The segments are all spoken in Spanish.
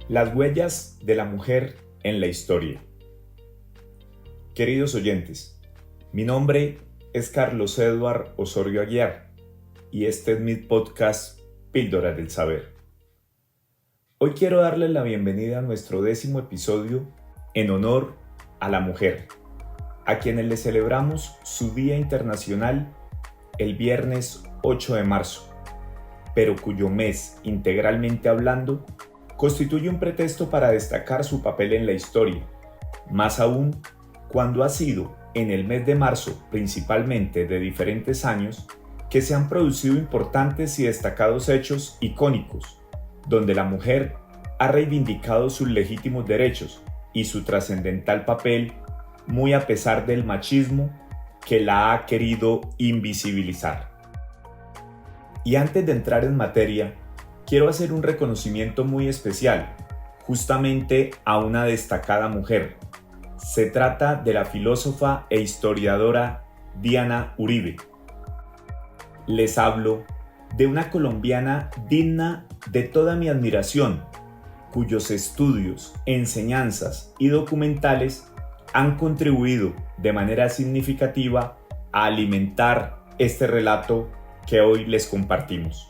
Las huellas de la mujer en la historia. Queridos oyentes, mi nombre es Carlos Eduard Osorio Aguiar y este es mi podcast Píldoras del Saber. Hoy quiero darles la bienvenida a nuestro 10º episodio en honor a la mujer, a quienes le celebramos su Día Internacional el viernes 8 de marzo, pero cuyo mes, integralmente hablando, constituye un pretexto para destacar su papel en la historia, más aún cuando ha sido en el mes de marzo, principalmente de diferentes años, que se han producido importantes y destacados hechos icónicos, donde la mujer ha reivindicado sus legítimos derechos y su trascendental papel, muy a pesar del machismo que la ha querido invisibilizar. Y antes de entrar en materia, quiero hacer un reconocimiento muy especial, justamente a una destacada mujer. Se trata de la filósofa e historiadora Diana Uribe. Les hablo de una colombiana digna de toda mi admiración, cuyos estudios, enseñanzas y documentales han contribuido de manera significativa a alimentar este relato que hoy les compartimos.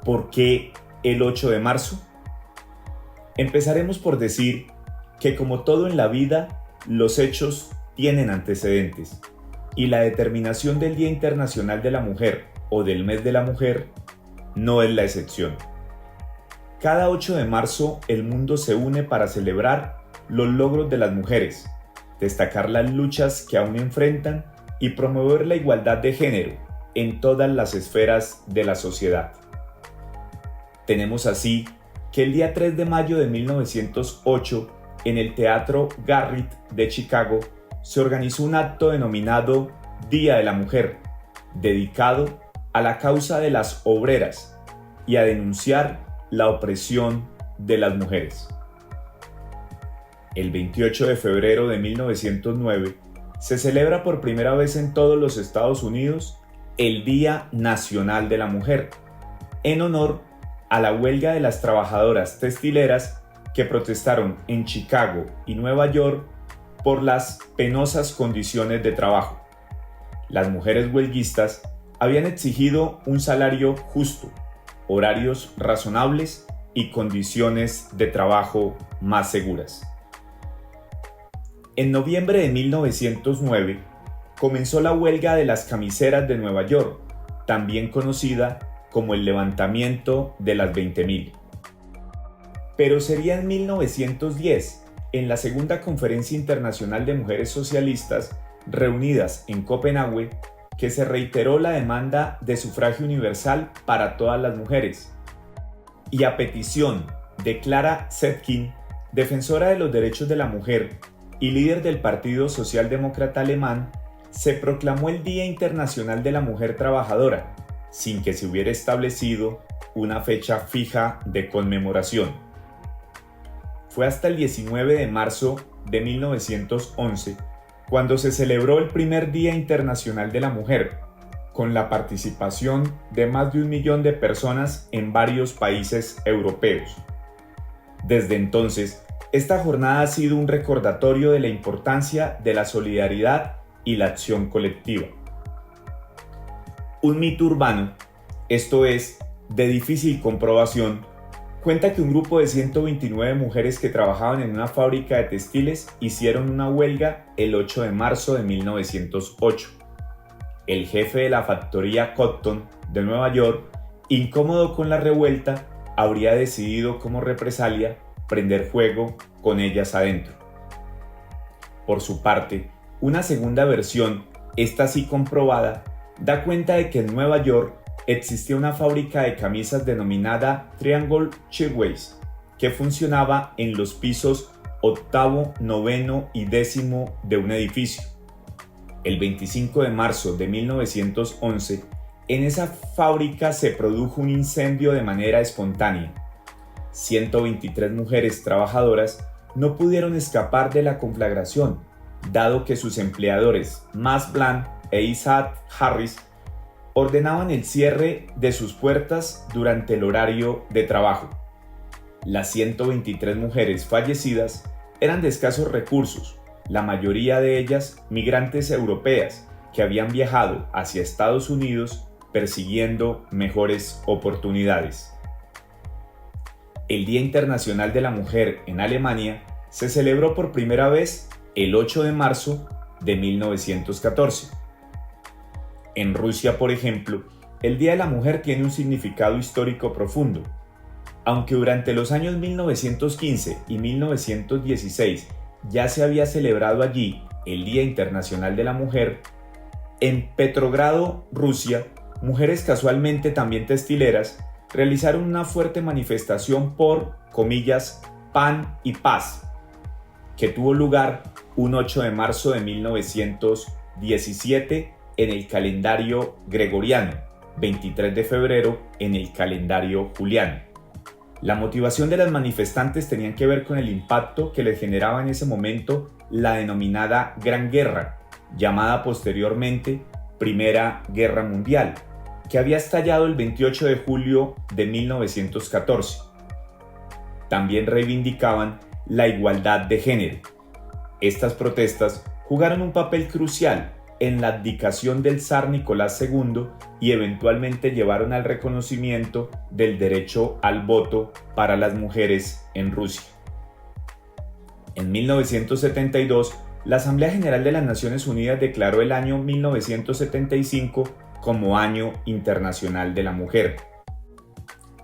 ¿Por qué el 8 de marzo? Empezaremos por decir que, como todo en la vida, los hechos tienen antecedentes y la determinación del Día Internacional de la Mujer o del Mes de la Mujer no es la excepción. Cada 8 de marzo el mundo se une para celebrar los logros de las mujeres, destacar las luchas que aún enfrentan y promover la igualdad de género en todas las esferas de la sociedad. Tenemos así que el día 3 de mayo de 1908, en el Teatro Garriott de Chicago, se organizó un acto denominado Día de la Mujer, dedicado a la causa de las obreras y a denunciar la opresión de las mujeres. El 28 de febrero de 1909 se celebra por primera vez en todos los Estados Unidos el Día Nacional de la Mujer, en honor a la huelga de las trabajadoras textileras que protestaron en Chicago y Nueva York por las penosas condiciones de trabajo. Las mujeres huelguistas habían exigido un salario justo, horarios razonables y condiciones de trabajo más seguras. En noviembre de 1909 comenzó la huelga de las camiseras de Nueva York, también conocida como el levantamiento de las 20.000. Pero sería en 1910, en la Segunda Conferencia Internacional de Mujeres Socialistas, reunidas en Copenhague, que se reiteró la demanda de sufragio universal para todas las mujeres. Y a petición de Clara Zetkin, defensora de los derechos de la mujer y líder del Partido Socialdemócrata Alemán, se proclamó el Día Internacional de la Mujer Trabajadora, sin que se hubiera establecido una fecha fija de conmemoración. Fue hasta el 19 de marzo de 1911 cuando se celebró el primer Día Internacional de la Mujer, con la participación de más de 1 millón de personas en varios países europeos. Desde entonces, esta jornada ha sido un recordatorio de la importancia de la solidaridad y la acción colectiva. Un mito urbano, esto es, de difícil comprobación, cuenta que un grupo de 129 mujeres que trabajaban en una fábrica de textiles hicieron una huelga el 8 de marzo de 1908. El jefe de la factoría Cotton de Nueva York, incómodo con la revuelta, habría decidido como represalia prender fuego con ellas adentro. Por su parte, una segunda versión, esta sí comprobada, da cuenta de que en Nueva York existía una fábrica de camisas denominada Triangle Shirtwaist, que funcionaba en los pisos 8º, 9º y 10º de un edificio. El 25 de marzo de 1911, en esa fábrica se produjo un incendio de manera espontánea. 123 mujeres trabajadoras no pudieron escapar de la conflagración, dado que sus empleadores Max Blanc e Isaac Harris ordenaban el cierre de sus puertas durante el horario de trabajo. Las 123 mujeres fallecidas eran de escasos recursos, la mayoría de ellas migrantes europeas que habían viajado hacia Estados Unidos persiguiendo mejores oportunidades. El Día Internacional de la Mujer en Alemania se celebró por primera vez el 8 de marzo de 1914. En Rusia, por ejemplo, el Día de la Mujer tiene un significado histórico profundo. Aunque durante los años 1915 y 1916 ya se había celebrado allí el Día Internacional de la Mujer, en Petrogrado, Rusia, mujeres casualmente también textileras realizaron una fuerte manifestación por, comillas, pan y paz, que tuvo lugar un 8 de marzo de 1917 en el calendario gregoriano, 23 de febrero en el calendario juliano. La motivación de las manifestantes tenía que ver con el impacto que les generaba en ese momento la denominada Gran Guerra, llamada posteriormente Primera Guerra Mundial, que había estallado el 28 de julio de 1914. También reivindicaban la igualdad de género. Estas protestas jugaron un papel crucial en la abdicación del zar Nicolás II y eventualmente llevaron al reconocimiento del derecho al voto para las mujeres en Rusia. En 1972, la Asamblea General de las Naciones Unidas declaró el año 1975 como Año Internacional de la Mujer.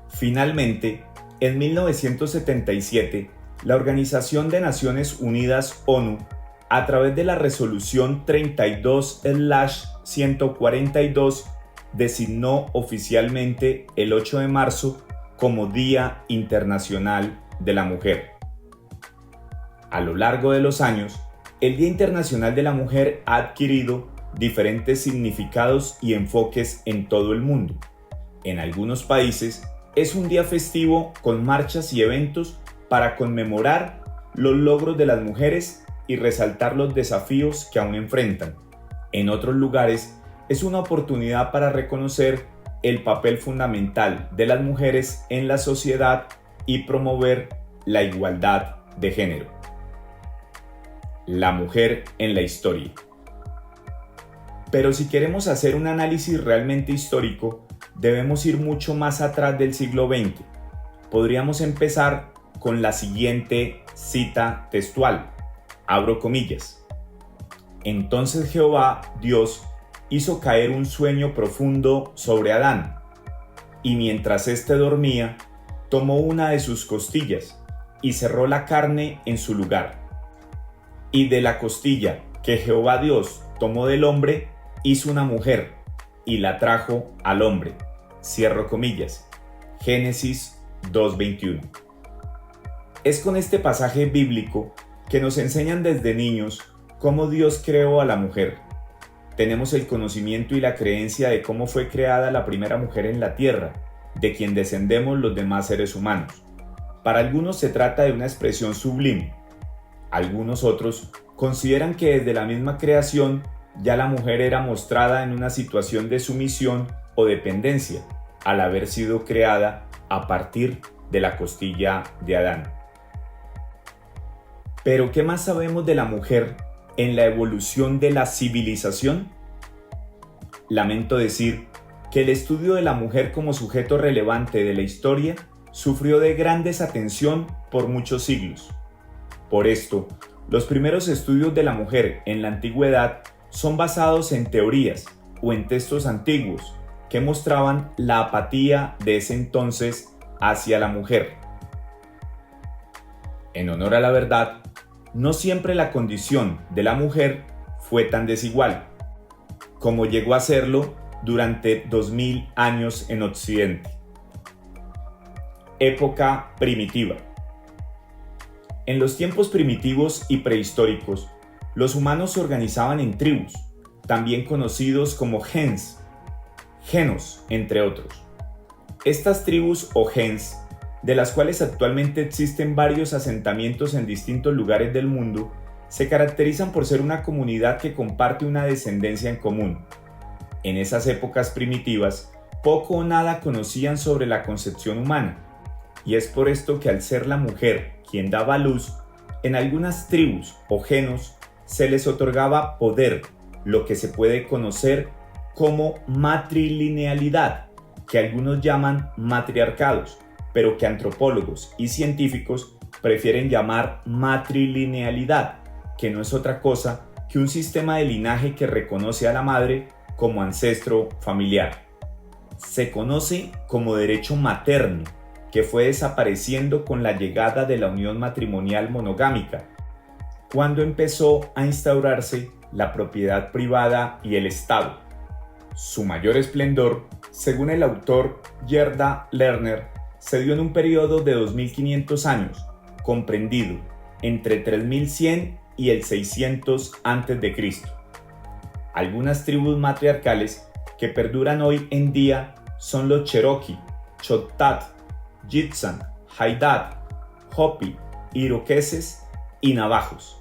Finalmente, en 1977, la Organización de Naciones Unidas ONU, a través de la resolución 32/142, designó oficialmente el 8 de marzo como Día Internacional de la Mujer. A lo largo de los años, el Día Internacional de la Mujer ha adquirido diferentes significados y enfoques en todo el mundo. En algunos países es un día festivo con marchas y eventos para conmemorar los logros de las mujeres y resaltar los desafíos que aún enfrentan. En otros lugares es una oportunidad para reconocer el papel fundamental de las mujeres en la sociedad y promover la igualdad de género. La mujer en la historia. Pero si queremos hacer un análisis realmente histórico, debemos ir mucho más atrás del siglo XX. Podríamos empezar con la siguiente cita textual. Abro comillas. Entonces Jehová, Dios, hizo caer un sueño profundo sobre Adán, y mientras éste dormía, tomó una de sus costillas y cerró la carne en su lugar. Y de la costilla que Jehová Dios tomó del hombre, hizo una mujer y la trajo al hombre. Cierro comillas. Génesis 2:21. Es con este pasaje bíblico que nos enseñan desde niños cómo Dios creó a la mujer. Tenemos el conocimiento y la creencia de cómo fue creada la primera mujer en la tierra, de quien descendemos los demás seres humanos. Para algunos se trata de una expresión sublime. Algunos otros consideran que desde la misma creación ya la mujer era mostrada en una situación de sumisión o dependencia, al haber sido creada a partir de la costilla de Adán. Pero ¿qué más sabemos de la mujer en la evolución de la civilización? Lamento decir que el estudio de la mujer como sujeto relevante de la historia sufrió de gran desatención por muchos siglos. Por esto, los primeros estudios de la mujer en la antigüedad son basados en teorías o en textos antiguos que mostraban la apatía de ese entonces hacia la mujer. En honor a la verdad, no siempre la condición de la mujer fue tan desigual, como llegó a serlo durante 2000 años en Occidente. Época primitiva. En los tiempos primitivos y prehistóricos, los humanos se organizaban en tribus, también conocidos como gens, genos, entre otros. Estas tribus o gens, de las cuales actualmente existen varios asentamientos en distintos lugares del mundo, se caracterizan por ser una comunidad que comparte una descendencia en común. En esas épocas primitivas, poco o nada conocían sobre la concepción humana. y es por esto que al ser la mujer quien daba a luz, en algunas tribus o genos se les otorgaba poder, lo que se puede conocer como matrilinealidad, que algunos llaman matriarcados, pero que antropólogos y científicos prefieren llamar matrilinealidad, que no es otra cosa que un sistema de linaje que reconoce a la madre como ancestro familiar. Se conoce como derecho materno, que fue desapareciendo con la llegada de la unión matrimonial monogámica, cuando empezó a instaurarse la propiedad privada y el Estado. Su mayor esplendor, según el autor Gerda Lerner, se dio en un periodo de 2500 años, comprendido entre 3100 y el 600 a.C. Algunas tribus matriarcales que perduran hoy en día son los Cherokee, Choctaw, Gitxsan, Haidar, Hopi, Iroqueses y Navajos.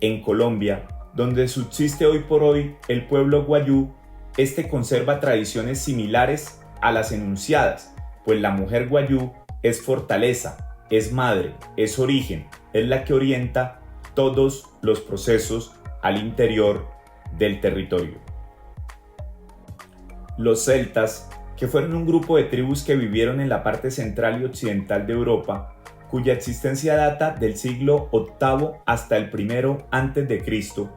En Colombia, donde subsiste hoy por hoy el pueblo guayú, este conserva tradiciones similares a las enunciadas, pues la mujer guayú es fortaleza, es madre, es origen, es la que orienta todos los procesos al interior del territorio. Los celtas, que fueron un grupo de tribus que vivieron en la parte central y occidental de Europa, cuya existencia data del siglo VIII hasta el I a.C.,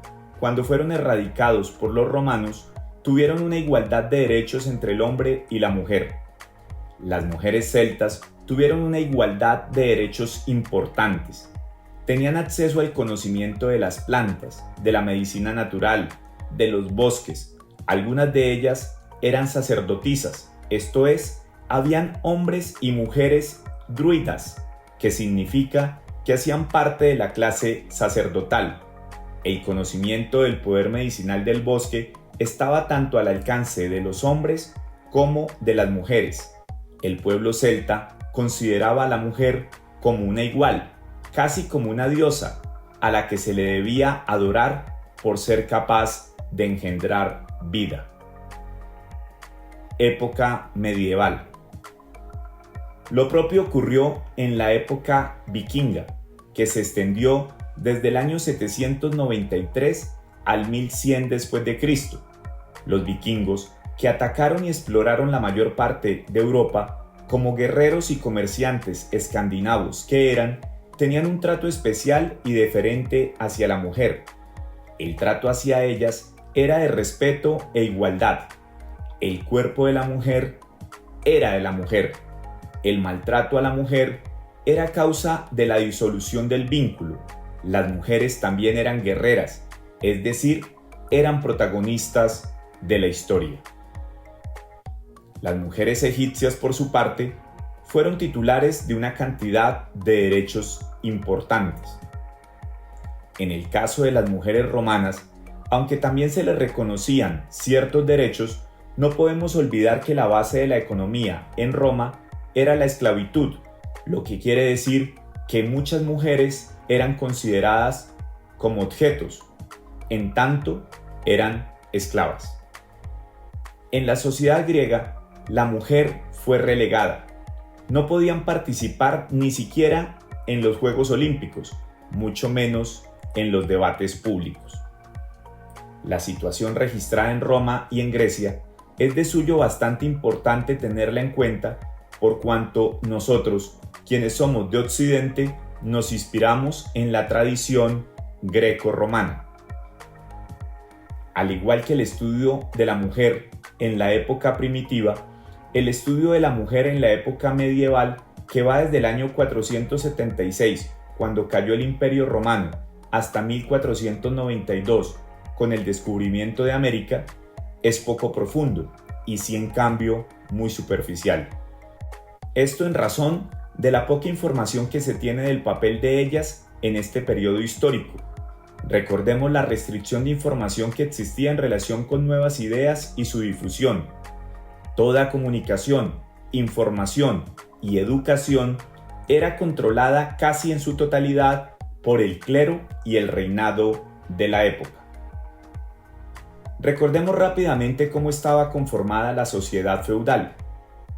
cuando fueron erradicados por los romanos, tuvieron una igualdad de derechos entre el hombre y la mujer. Las mujeres celtas tuvieron una igualdad de derechos importantes. Tenían acceso al conocimiento de las plantas, de la medicina natural, de los bosques. Algunas de ellas eran sacerdotisas, esto es, habían hombres y mujeres druidas, que significa que hacían parte de la clase sacerdotal. El conocimiento del poder medicinal del bosque estaba tanto al alcance de los hombres como de las mujeres. El pueblo celta consideraba a la mujer como una igual, casi como una diosa, a la que se le debía adorar por ser capaz de engendrar vida. Época medieval. Lo propio ocurrió en la época vikinga, que se extendió desde el año 793 al 1100 después de Cristo. Los vikingos, que atacaron y exploraron la mayor parte de Europa, como guerreros y comerciantes escandinavos que eran, tenían un trato especial y deferente hacia la mujer. El trato hacia ellas era de respeto e igualdad. El cuerpo de la mujer era de la mujer. El maltrato a la mujer era causa de la disolución del vínculo. Las mujeres también eran guerreras, es decir, eran protagonistas de la historia. Las mujeres egipcias, por su parte, fueron titulares de una cantidad de derechos importantes. En el caso de las mujeres romanas, aunque también se les reconocían ciertos derechos, no podemos olvidar que la base de la economía en Roma era la esclavitud, lo que quiere decir que muchas mujeres eran consideradas como objetos, en tanto eran esclavas. En la sociedad griega, la mujer fue relegada. No podían participar ni siquiera en los Juegos Olímpicos, mucho menos en los debates públicos. La situación registrada en Roma y en Grecia es de suyo bastante importante tenerla en cuenta por cuanto nosotros, quienes somos de Occidente, nos inspiramos en la tradición greco-romana. Al igual que el estudio de la mujer en la época primitiva, el estudio de la mujer en la época medieval, que va desde el año 476, cuando cayó el Imperio Romano, hasta 1492, con el descubrimiento de América, es poco profundo y sí en cambio muy superficial. Esto en razón de la poca información que se tiene del papel de ellas en este periodo histórico. Recordemos la restricción de información que existía en relación con nuevas ideas y su difusión. Toda comunicación, información y educación era controlada casi en su totalidad por el clero y el reinado de la época. Recordemos rápidamente cómo estaba conformada la sociedad feudal.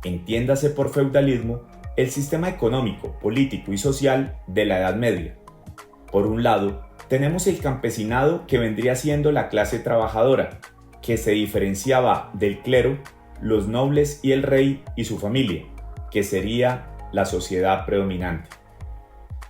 Entiéndase por feudalismo el sistema económico, político y social de la Edad Media. Por un lado, tenemos el campesinado, que vendría siendo la clase trabajadora, que se diferenciaba del clero, los nobles y el rey y su familia, que sería la sociedad predominante.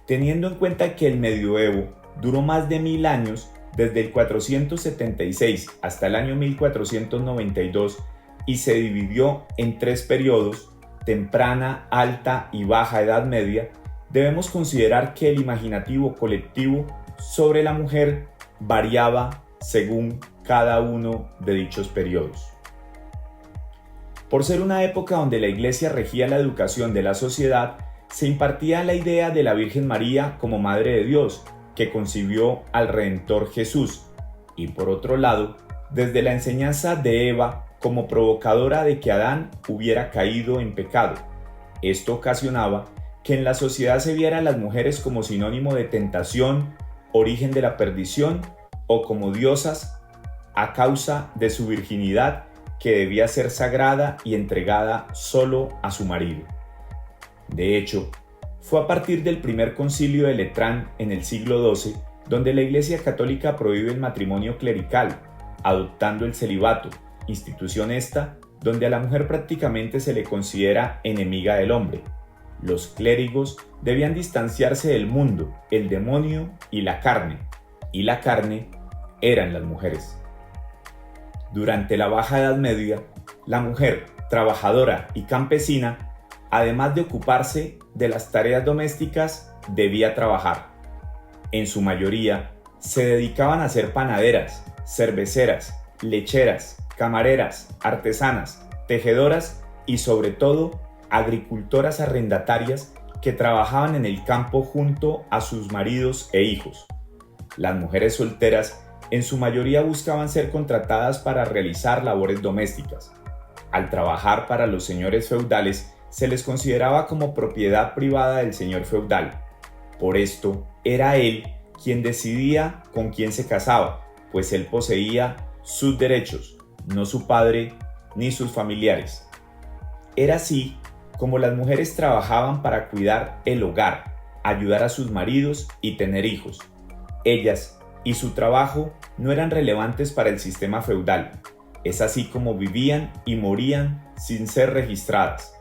Teniendo en cuenta que el medioevo duró más de 1000 años, desde el 476 hasta el año 1492, y se dividió en 3 periodos: temprana, alta y baja Edad Media, debemos considerar que el imaginativo colectivo sobre la mujer variaba según cada uno de dichos periodos. Por ser una época donde la Iglesia regía la educación de la sociedad, se impartía la idea de la Virgen María como Madre de Dios, que concibió al Redentor Jesús, y por otro lado, desde la enseñanza de Eva como provocadora de que Adán hubiera caído en pecado. Esto ocasionaba que en la sociedad se viera a las mujeres como sinónimo de tentación, origen de la perdición, o como diosas a causa de su virginidad, que debía ser sagrada y entregada solo a su marido. De hecho, fue a partir del primer concilio de Letrán en el siglo XII donde la Iglesia Católica prohíbe el matrimonio clerical, adoptando el celibato, institución esta donde a la mujer prácticamente se le considera enemiga del hombre. Los clérigos debían distanciarse del mundo, el demonio y la carne eran las mujeres. Durante la Baja Edad Media, la mujer, trabajadora y campesina, además de ocuparse de las tareas domésticas, debía trabajar. En su mayoría, se dedicaban a ser panaderas, cerveceras, lecheras, camareras, artesanas, tejedoras y sobre todo agricultoras arrendatarias que trabajaban en el campo junto a sus maridos e hijos. Las mujeres solteras en su mayoría buscaban ser contratadas para realizar labores domésticas. Al trabajar para los señores feudales se les consideraba como propiedad privada del señor feudal. Por esto, era él quien decidía con quién se casaba, pues él poseía sus derechos, no su padre ni sus familiares. Era así como las mujeres trabajaban para cuidar el hogar, ayudar a sus maridos y tener hijos. Ellas y su trabajo no eran relevantes para el sistema feudal. Es así como vivían y morían sin ser registradas.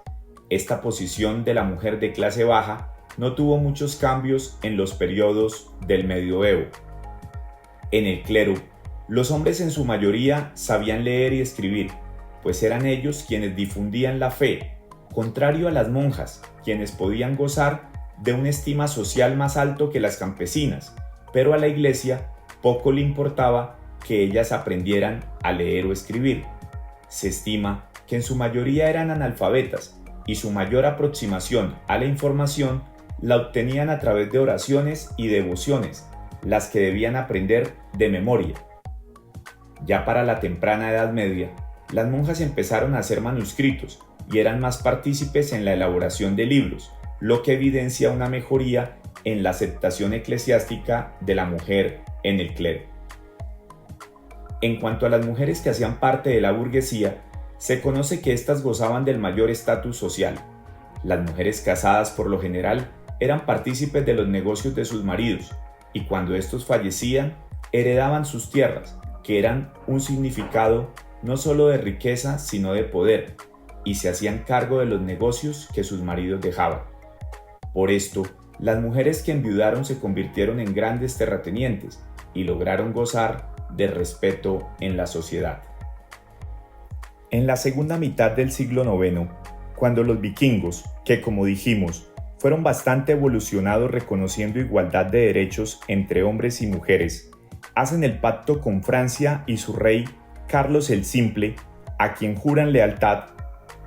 Esta posición de la mujer de clase baja no tuvo muchos cambios en los periodos del medioevo. En el clero, los hombres en su mayoría sabían leer y escribir, pues eran ellos quienes difundían la fe, contrario a las monjas, quienes podían gozar de una estima social más alto que las campesinas, pero a la Iglesia poco le importaba que ellas aprendieran a leer o escribir. Se estima que en su mayoría eran analfabetas y su mayor aproximación a la información la obtenían a través de oraciones y devociones, las que debían aprender de memoria. Ya para la temprana Edad Media, las monjas empezaron a hacer manuscritos y eran más partícipes en la elaboración de libros, lo que evidencia una mejoría en la aceptación eclesiástica de la mujer en el clero. En cuanto a las mujeres que hacían parte de la burguesía, se conoce que éstas gozaban del mayor estatus social. Las mujeres casadas por lo general eran partícipes de los negocios de sus maridos y cuando estos fallecían heredaban sus tierras, que eran un significado no solo de riqueza sino de poder, y se hacían cargo de los negocios que sus maridos dejaban. Por esto, las mujeres que enviudaron se convirtieron en grandes terratenientes y lograron gozar de respeto en la sociedad. En la segunda mitad del siglo IX, cuando los vikingos, que como dijimos, fueron bastante evolucionados reconociendo igualdad de derechos entre hombres y mujeres, hacen el pacto con Francia y su rey Carlos el Simple, a quien juran lealtad.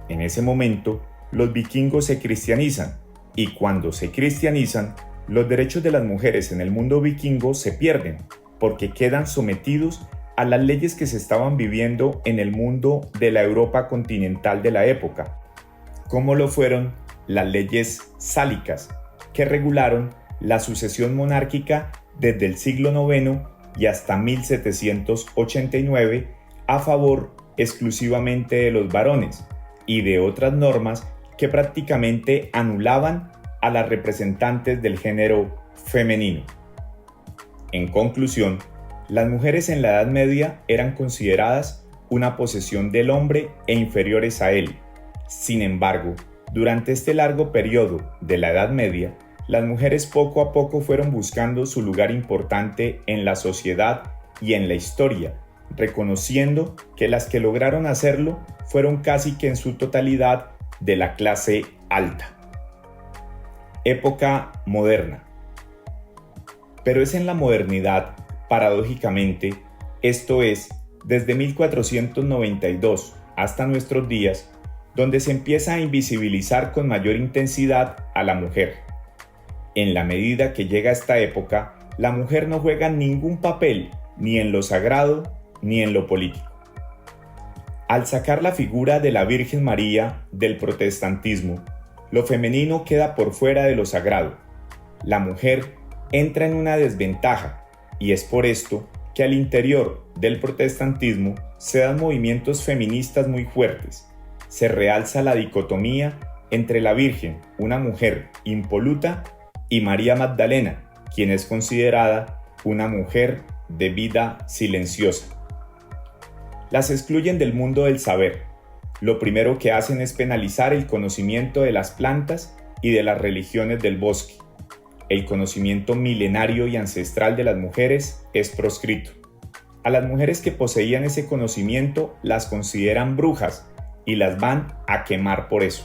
En ese momento, los vikingos se cristianizan, y cuando se cristianizan, los derechos de las mujeres en el mundo vikingo se pierden, porque quedan sometidos a las leyes que se estaban viviendo en el mundo de la Europa continental de la época, como lo fueron las leyes sálicas, que regularon la sucesión monárquica desde el siglo IX y hasta 1789 a favor exclusivamente de los varones, y de otras normas que prácticamente anulaban a las representantes del género femenino. En conclusión, las mujeres en la Edad Media eran consideradas una posesión del hombre e inferiores a él. Sin embargo, durante este largo periodo de la Edad Media, las mujeres poco a poco fueron buscando su lugar importante en la sociedad y en la historia, reconociendo que las que lograron hacerlo fueron casi que en su totalidad de la clase alta. Época moderna. Pero es en la modernidad, paradójicamente, esto es, desde 1492 hasta nuestros días, donde se empieza a invisibilizar con mayor intensidad a la mujer. En la medida que llega esta época, la mujer no juega ningún papel ni en lo sagrado ni en lo político. Al sacar la figura de la Virgen María del protestantismo, lo femenino queda por fuera de lo sagrado. La mujer entra en una desventaja y es por esto que al interior del protestantismo se dan movimientos feministas muy fuertes. Se realza la dicotomía entre la Virgen, una mujer impoluta, y María Magdalena, quien es considerada una mujer de vida silenciosa. Las excluyen del mundo del saber. Lo primero que hacen es penalizar el conocimiento de las plantas y de las religiones del bosque. El conocimiento milenario y ancestral de las mujeres es proscrito. A las mujeres que poseían ese conocimiento las consideran brujas y las van a quemar por eso.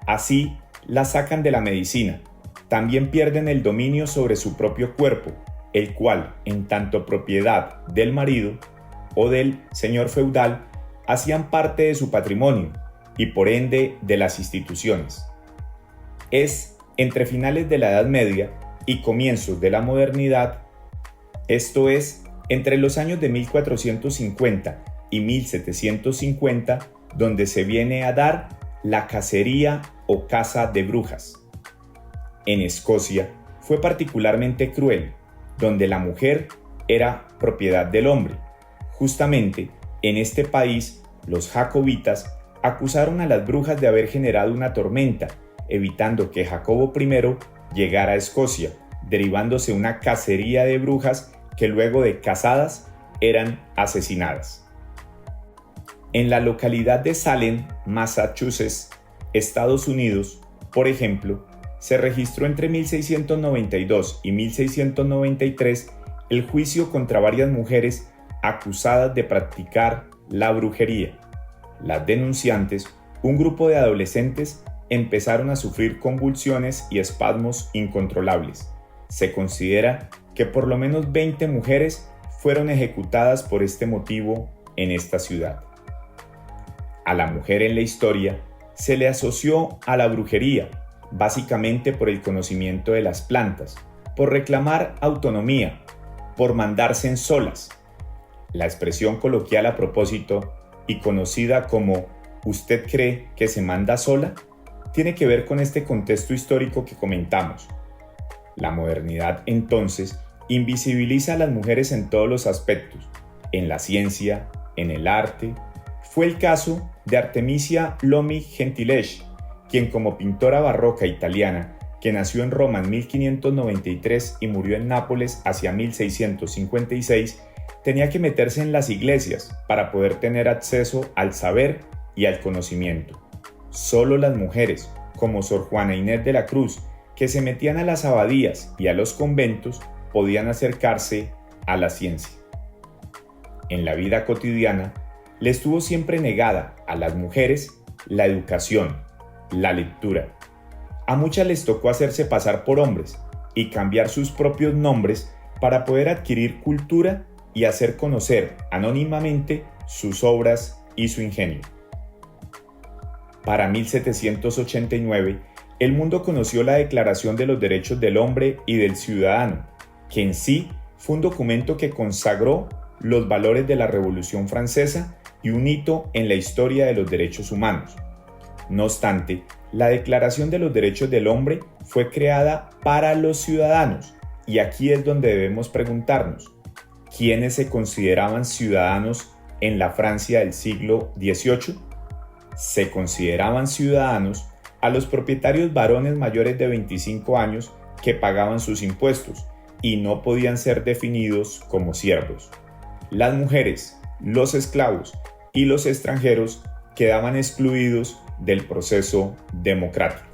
Así, las sacan de la medicina. También pierden el dominio sobre su propio cuerpo, el cual, en tanto propiedad del marido o del señor feudal, hacían parte de su patrimonio y por ende de las instituciones. Es entre finales de la Edad Media y comienzos de la modernidad, esto es, entre los años de 1450 y 1750, donde se viene a dar la cacería o caza de brujas. En Escocia fue particularmente cruel, donde la mujer era propiedad del hombre. Justamente en este país, los jacobitas acusaron a las brujas de haber generado una tormenta, evitando que Jacobo I llegara a Escocia, derivándose una cacería de brujas que luego de cazadas eran asesinadas. En la localidad de Salem, Massachusetts, Estados Unidos, por ejemplo, se registró entre 1692 y 1693 el juicio contra varias mujeres acusadas de practicar la brujería. Las denunciantes, un grupo de adolescentes, empezaron a sufrir convulsiones y espasmos incontrolables. Se considera que por lo menos 20 mujeres fueron ejecutadas por este motivo en esta ciudad. A la mujer en la historia se le asoció a la brujería, básicamente por el conocimiento de las plantas, por reclamar autonomía, por mandarse en solas. La expresión coloquial a propósito y conocida como ¿usted cree que se manda sola?, tiene que ver con este contexto histórico que comentamos. La modernidad, entonces, invisibiliza a las mujeres en todos los aspectos, en la ciencia, en el arte. Fue el caso de Artemisia Lomi Gentileschi, quien como pintora barroca italiana, que nació en Roma en 1593 y murió en Nápoles hacia 1656, tenía que meterse en las iglesias para poder tener acceso al saber y al conocimiento. Solo las mujeres, como Sor Juana Inés de la Cruz, que se metían a las abadías y a los conventos, podían acercarse a la ciencia. En la vida cotidiana, le estuvo siempre negada a las mujeres la educación, la lectura. A muchas les tocó hacerse pasar por hombres y cambiar sus propios nombres para poder adquirir cultura y hacer conocer anónimamente sus obras y su ingenio. Para 1789, el mundo conoció la Declaración de los Derechos del Hombre y del Ciudadano, que en sí fue un documento que consagró los valores de la Revolución Francesa y un hito en la historia de los derechos humanos. No obstante, la Declaración de los Derechos del Hombre fue creada para los ciudadanos, y aquí es donde debemos preguntarnos, ¿quiénes se consideraban ciudadanos en la Francia del siglo XVIII? Se consideraban ciudadanos a los propietarios varones mayores de 25 años que pagaban sus impuestos y no podían ser definidos como siervos. Las mujeres, los esclavos y los extranjeros quedaban excluidos del proceso democrático.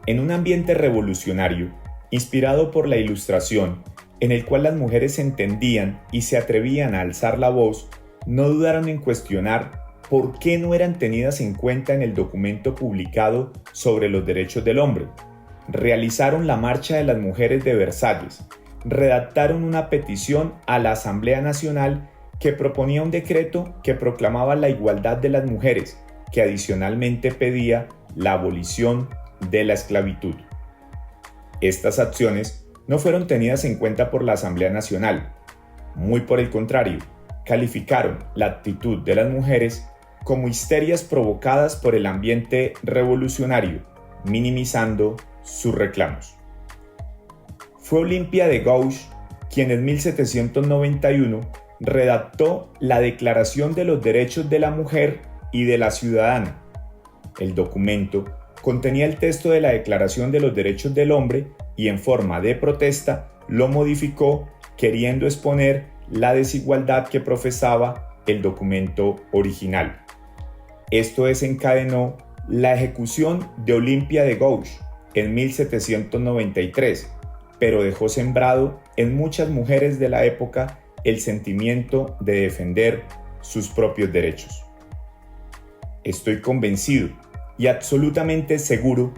En un ambiente revolucionario, inspirado por la Ilustración, en el cual las mujeres entendían y se atrevían a alzar la voz, no dudaron en cuestionar por qué no eran tenidas en cuenta en el documento publicado sobre los derechos del hombre. Realizaron la Marcha de las Mujeres de Versalles, redactaron una petición a la Asamblea Nacional que proponía un decreto que proclamaba la igualdad de las mujeres, que adicionalmente pedía la abolición de la esclavitud. Estas acciones no fueron tenidas en cuenta por la Asamblea Nacional. Muy por el contrario, calificaron la actitud de las mujeres como histerias provocadas por el ambiente revolucionario, minimizando sus reclamos. Fue Olimpia de Gouges quien en 1791 redactó la Declaración de los Derechos de la Mujer y de la Ciudadana. El documento contenía el texto de la Declaración de los Derechos del Hombre y en forma de protesta lo modificó queriendo exponer la desigualdad que profesaba el documento original. Esto desencadenó la ejecución de Olimpia de Gouges en 1793, pero dejó sembrado en muchas mujeres de la época el sentimiento de defender sus propios derechos. Estoy convencido y absolutamente seguro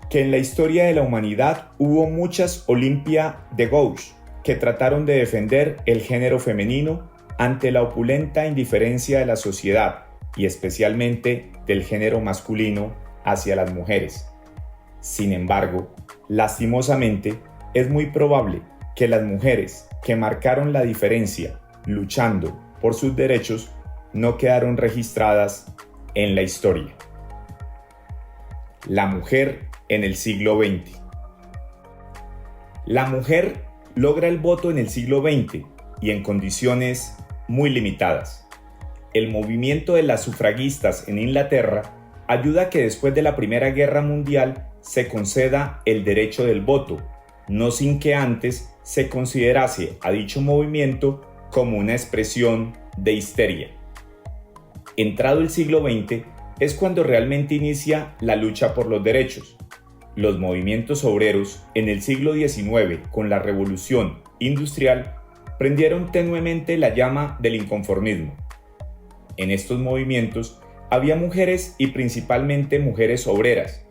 que en la historia de la humanidad hubo muchas Olimpia de Gouges que trataron de defender el género femenino ante la opulenta indiferencia de la sociedad y especialmente del género masculino hacia las mujeres. Sin embargo, lastimosamente, es muy probable que las mujeres que marcaron la diferencia luchando por sus derechos no quedaron registradas en la historia. La mujer en el siglo XX. La mujer logra el voto en el siglo XX y en condiciones muy limitadas. El movimiento de las sufragistas en Inglaterra ayuda a que después de la Primera Guerra Mundial se conceda el derecho del voto, no sin que antes se considerase a dicho movimiento como una expresión de histeria. Entrado el siglo XX es cuando realmente inicia la lucha por los derechos. Los movimientos obreros en el siglo XIX, con la Revolución Industrial, prendieron tenuemente la llama del inconformismo. En estos movimientos había mujeres y principalmente mujeres obreras,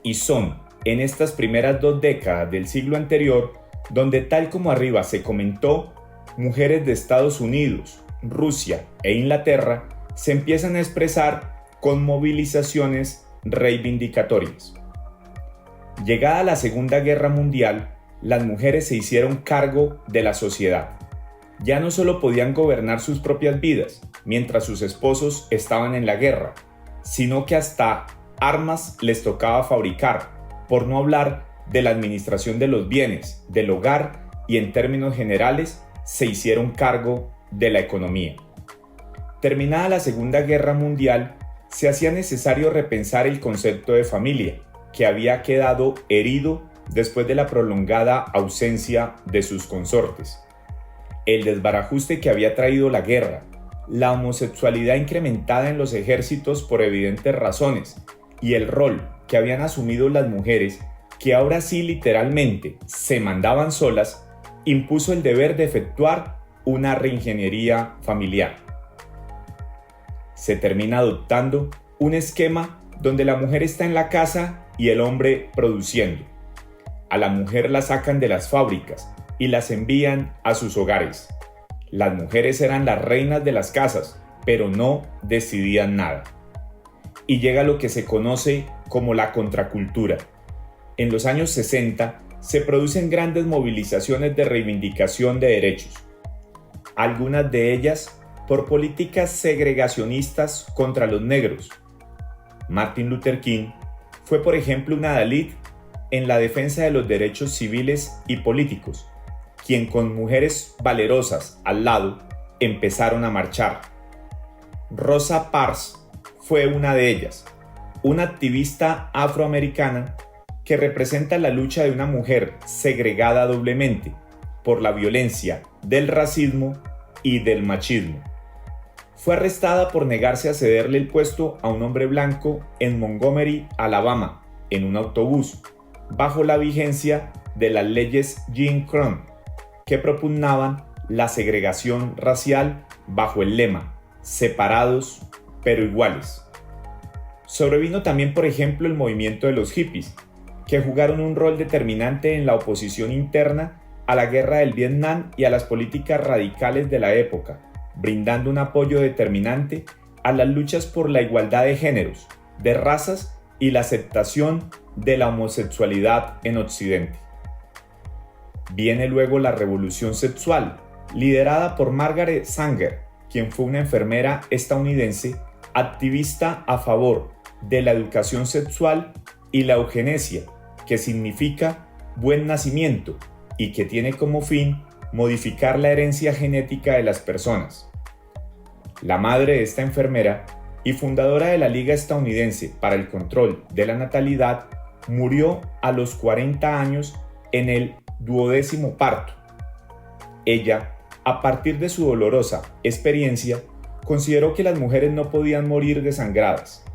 y son en estas primeras 2 décadas del siglo anterior donde, tal como arriba se comentó, mujeres de Estados Unidos, Rusia e Inglaterra se empiezan a expresar con movilizaciones reivindicatorias. Llegada la Segunda Guerra Mundial, las mujeres se hicieron cargo de la sociedad. Ya no solo podían gobernar sus propias vidas mientras sus esposos estaban en la guerra, sino que hasta armas les tocaba fabricar, por no hablar de la administración de los bienes, del hogar y en términos generales se hicieron cargo de la economía. Terminada la Segunda Guerra Mundial, se hacía necesario repensar el concepto de familia, que había quedado herido después de la prolongada ausencia de sus consortes. El desbarajuste que había traído la guerra, la homosexualidad incrementada en los ejércitos por evidentes razones y el rol que habían asumido las mujeres, que ahora sí literalmente se mandaban solas, impuso el deber de efectuar una reingeniería familiar. Se termina adoptando un esquema donde la mujer está en la casa y el hombre produciendo. A la mujer la sacan de las fábricas y las envían a sus hogares. Las mujeres eran las reinas de las casas, pero no decidían nada. Y llega lo que se conoce como la contracultura. En los años 60 se producen grandes movilizaciones de reivindicación de derechos. Algunas de ellas por políticas segregacionistas contra los negros. Martin Luther King fue, por ejemplo, un adalid en la defensa de los derechos civiles y políticos, quien con mujeres valerosas al lado empezaron a marchar. Rosa Parks fue una de ellas, una activista afroamericana que representa la lucha de una mujer segregada doblemente por la violencia del racismo y del machismo. Fue arrestada por negarse a cederle el puesto a un hombre blanco en Montgomery, Alabama, en un autobús, bajo la vigencia de las leyes Jim Crow, que propugnaban la segregación racial bajo el lema separados pero iguales. Sobrevino también, por ejemplo, el movimiento de los hippies, que jugaron un rol determinante en la oposición interna a la guerra del Vietnam y a las políticas radicales de la época, brindando un apoyo determinante a las luchas por la igualdad de géneros, de razas y la aceptación de la homosexualidad en Occidente. Viene luego la revolución sexual, liderada por Margaret Sanger, quien fue una enfermera estadounidense activista a favor de la educación sexual y la eugenesia, que significa buen nacimiento y que tiene como fin modificar la herencia genética de las personas. La madre de esta enfermera y fundadora de la Liga Estadounidense para el Control de la Natalidad murió a los 40 años en el 12º parto. Ella, a partir de su dolorosa experiencia, consideró que las mujeres no podían morir desangradas.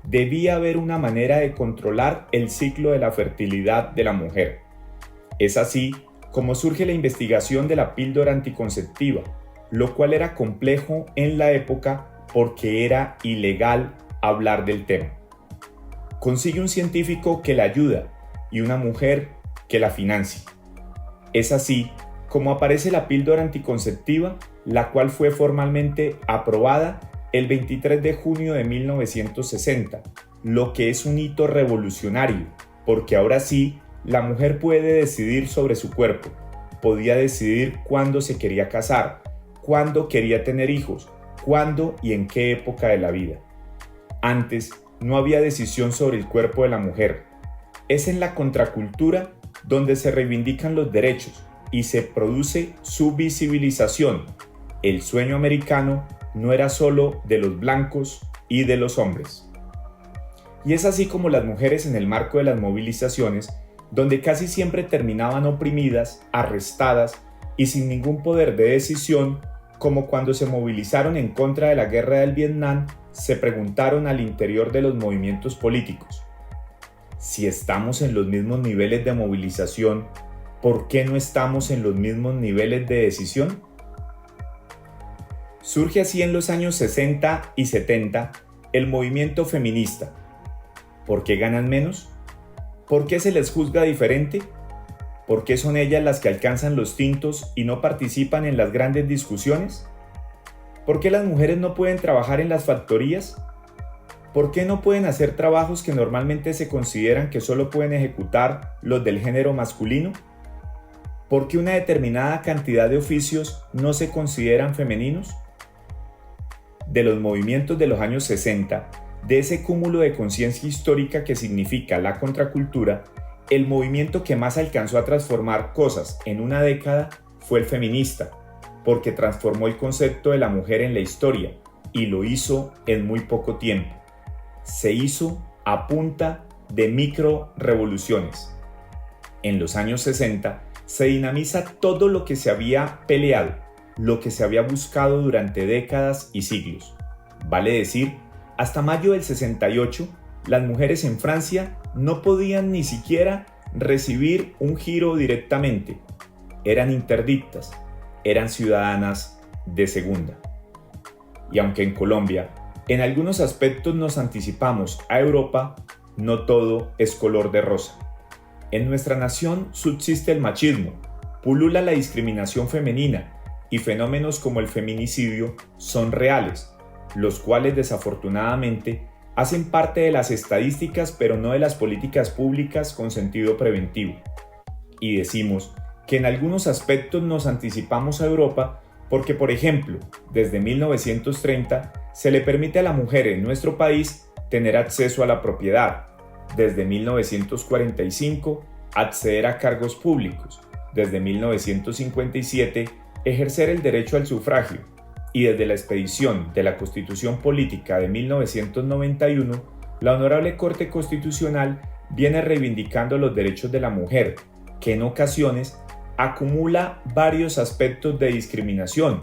Debía haber una manera de controlar el ciclo de la fertilidad de la mujer. Es así como surge la investigación de la píldora anticonceptiva, lo cual era complejo en la época porque era ilegal hablar del tema. Consigue un científico que la ayuda y una mujer que la financie. Es así como aparece la píldora anticonceptiva, la cual fue formalmente aprobada el 23 de junio de 1960, lo que es un hito revolucionario, porque ahora sí, la mujer puede decidir sobre su cuerpo, podía decidir cuándo se quería casar, cuándo quería tener hijos, cuándo y en qué época de la vida. Antes, no había decisión sobre el cuerpo de la mujer. Es en la contracultura donde se reivindican los derechos y se produce su visibilización. El sueño americano no era solo de los blancos y de los hombres. Y es así como las mujeres en el marco de las movilizaciones, donde casi siempre terminaban oprimidas, arrestadas y sin ningún poder de decisión, como cuando se movilizaron en contra de la guerra del Vietnam, se preguntaron al interior de los movimientos políticos: si estamos en los mismos niveles de movilización, ¿por qué no estamos en los mismos niveles de decisión? Surge así en los años 60 y 70 el movimiento feminista. ¿Por qué ganan menos? ¿Por qué se les juzga diferente? ¿Por qué son ellas las que alcanzan los tintos y no participan en las grandes discusiones? ¿Por qué las mujeres no pueden trabajar en las factorías? ¿Por qué no pueden hacer trabajos que normalmente se consideran que solo pueden ejecutar los del género masculino? ¿Por qué una determinada cantidad de oficios no se consideran femeninos? De los movimientos de los años 60, de ese cúmulo de conciencia histórica que significa la contracultura, el movimiento que más alcanzó a transformar cosas en una década fue el feminista, porque transformó el concepto de la mujer en la historia y lo hizo en muy poco tiempo. Se hizo a punta de micro revoluciones. En los años 60 se dinamiza todo lo que se había peleado, lo que se había buscado durante décadas y siglos. Vale decir, hasta mayo del 68, las mujeres en Francia no podían ni siquiera recibir un giro directamente. Eran interdictas, eran ciudadanas de segunda. Y aunque en Colombia, en algunos aspectos nos anticipamos a Europa, no todo es color de rosa. En nuestra nación subsiste el machismo, pulula la discriminación femenina y fenómenos como el feminicidio son reales, los cuales desafortunadamente hacen parte de las estadísticas pero no de las políticas públicas con sentido preventivo. Y decimos que en algunos aspectos nos anticipamos a Europa porque, por ejemplo, desde 1930 se le permite a la mujer en nuestro país tener acceso a la propiedad, desde 1945 acceder a cargos públicos, desde 1957 ejercer el derecho al sufragio y desde la expedición de la Constitución Política de 1991 la Honorable Corte Constitucional viene reivindicando los derechos de la mujer, que en ocasiones acumula varios aspectos de discriminación,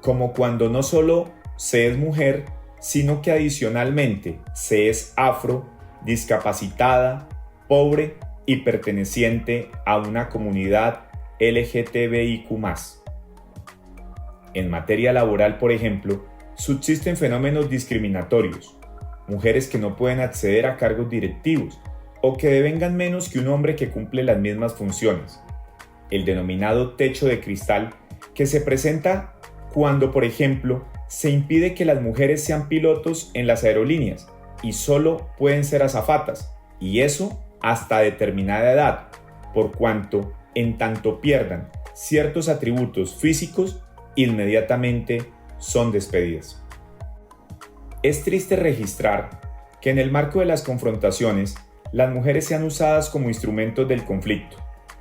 como cuando no solo se es mujer, sino que adicionalmente se es afro, discapacitada, pobre y perteneciente a una comunidad LGTBIQ+. En materia laboral, por ejemplo, subsisten fenómenos discriminatorios, mujeres que no pueden acceder a cargos directivos o que devengan menos que un hombre que cumple las mismas funciones. El denominado techo de cristal, que se presenta cuando, por ejemplo, se impide que las mujeres sean pilotos en las aerolíneas y solo pueden ser azafatas, y eso hasta determinada edad, por cuanto, en tanto pierdan ciertos atributos físicos, inmediatamente son despedidas. Es triste registrar que en el marco de las confrontaciones, las mujeres sean usadas como instrumentos del conflicto,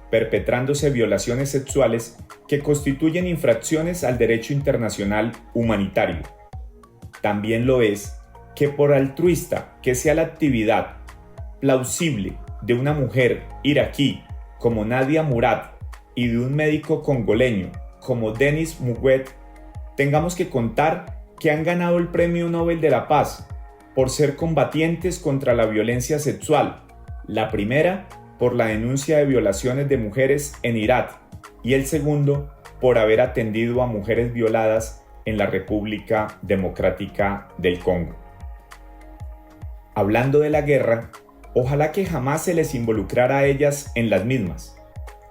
perpetrándose violaciones sexuales que constituyen infracciones al derecho internacional humanitario. También lo es que por altruista que sea la actividad plausible de una mujer iraquí como Nadia Murad y de un médico congoleño como Denis Mukwege, tengamos que contar que han ganado el Premio Nobel de la Paz por ser combatientes contra la violencia sexual, la primera por la denuncia de violaciones de mujeres en Irak y el segundo por haber atendido a mujeres violadas en la República Democrática del Congo. Hablando de la guerra, ojalá que jamás se les involucrara a ellas en las mismas.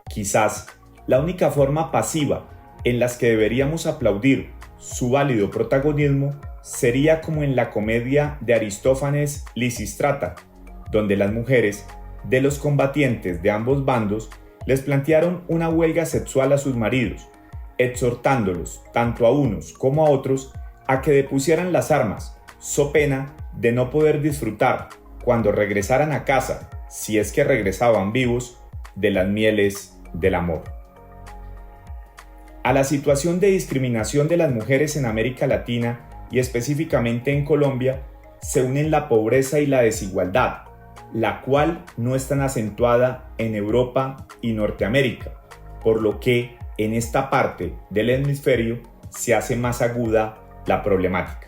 Quizás la única forma pasiva en las que deberíamos aplaudir su válido protagonismo sería como en la comedia de Aristófanes Lisístrata, donde las mujeres de los combatientes de ambos bandos les plantearon una huelga sexual a sus maridos, exhortándolos, tanto a unos como a otros, a que depusieran las armas, so pena de no poder disfrutar, cuando regresaran a casa, si es que regresaban vivos, de las mieles del amor. A la situación de discriminación de las mujeres en América Latina y específicamente en Colombia, se unen la pobreza y la desigualdad, la cual no es tan acentuada en Europa y Norteamérica, por lo que en esta parte del hemisferio se hace más aguda la problemática.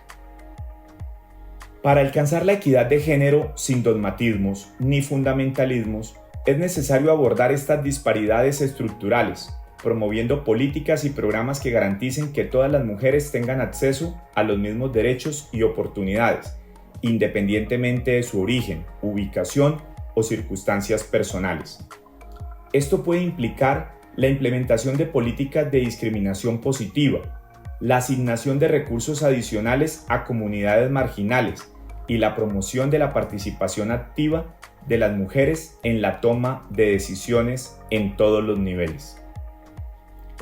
Para alcanzar la equidad de género sin dogmatismos ni fundamentalismos, es necesario abordar estas disparidades estructurales, promoviendo políticas y programas que garanticen que todas las mujeres tengan acceso a los mismos derechos y oportunidades, independientemente de su origen, ubicación o circunstancias personales. Esto puede implicar la implementación de políticas de discriminación positiva, la asignación de recursos adicionales a comunidades marginales y la promoción de la participación activa de las mujeres en la toma de decisiones en todos los niveles.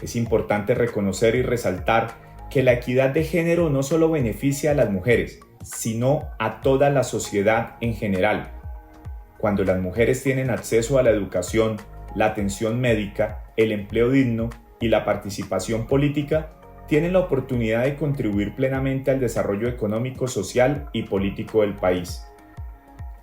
Es importante reconocer y resaltar que la equidad de género no solo beneficia a las mujeres, sino a toda la sociedad en general. Cuando las mujeres tienen acceso a la educación, la atención médica, el empleo digno y la participación política, tienen la oportunidad de contribuir plenamente al desarrollo económico, social y político del país.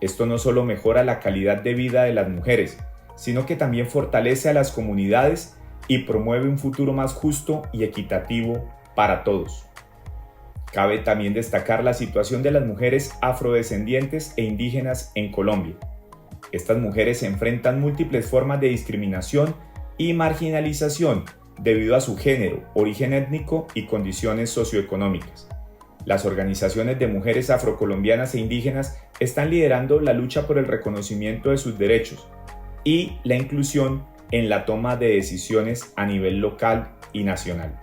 Esto no solo mejora la calidad de vida de las mujeres, sino que también fortalece a las comunidades y promueve un futuro más justo y equitativo para todos. Cabe también destacar la situación de las mujeres afrodescendientes e indígenas en Colombia. Estas mujeres se enfrentan múltiples formas de discriminación y marginalización debido a su género, origen étnico y condiciones socioeconómicas. Las organizaciones de mujeres afrocolombianas e indígenas están liderando la lucha por el reconocimiento de sus derechos y la inclusión en la toma de decisiones a nivel local y nacional.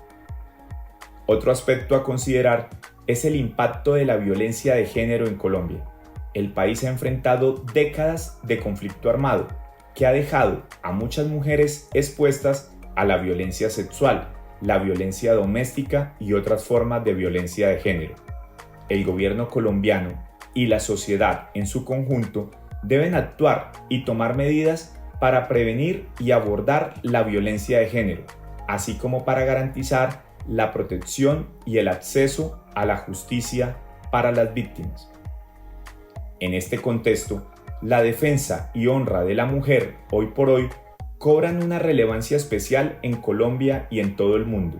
Otro aspecto a considerar es el impacto de la violencia de género en Colombia. El país ha enfrentado décadas de conflicto armado que ha dejado a muchas mujeres expuestas a la violencia sexual, la violencia doméstica y otras formas de violencia de género. El gobierno colombiano y la sociedad en su conjunto deben actuar y tomar medidas para prevenir y abordar la violencia de género, así como para garantizar la protección y el acceso a la justicia para las víctimas. En este contexto, la defensa y honra de la mujer, hoy por hoy, cobran una relevancia especial en Colombia y en todo el mundo.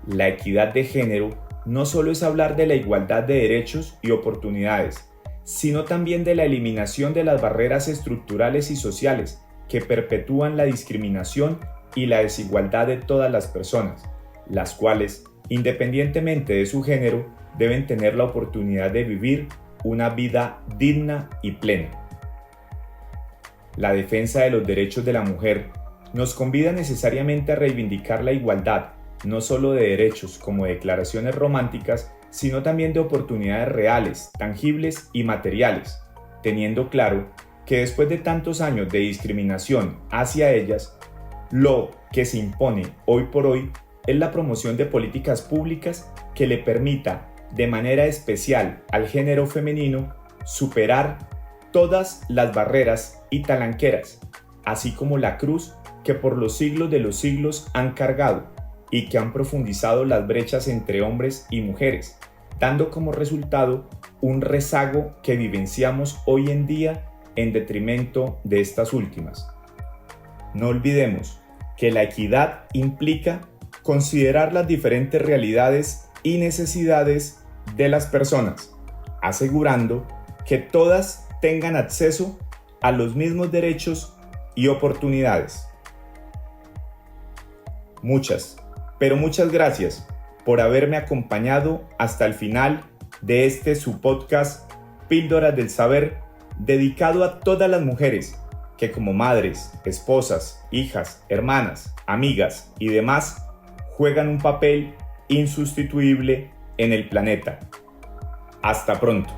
La equidad de género no solo es hablar de la igualdad de derechos y oportunidades, sino también de la eliminación de las barreras estructurales y sociales que perpetúan la discriminación y la desigualdad de todas las personas, las cuales, independientemente de su género, deben tener la oportunidad de vivir una vida digna y plena. La defensa de los derechos de la mujer nos convida necesariamente a reivindicar la igualdad, no solo de derechos como declaraciones románticas, sino también de oportunidades reales, tangibles y materiales, teniendo claro que después de tantos años de discriminación hacia ellas, lo que se impone hoy por hoy es la promoción de políticas públicas que le permita, de manera especial al género femenino, superar todas las barreras y talanqueras, así como la cruz que por los siglos de los siglos han cargado y que han profundizado las brechas entre hombres y mujeres, dando como resultado un rezago que vivenciamos hoy en día en detrimento de estas últimas. No olvidemos que la equidad implica considerar las diferentes realidades y necesidades de las personas, asegurando que todas tengan acceso a los mismos derechos y oportunidades. Muchas gracias por haberme acompañado hasta el final de su podcast Píldoras del Saber, dedicado a todas las mujeres que como madres, esposas, hijas, hermanas, amigas y demás juegan un papel insustituible en el planeta. Hasta pronto.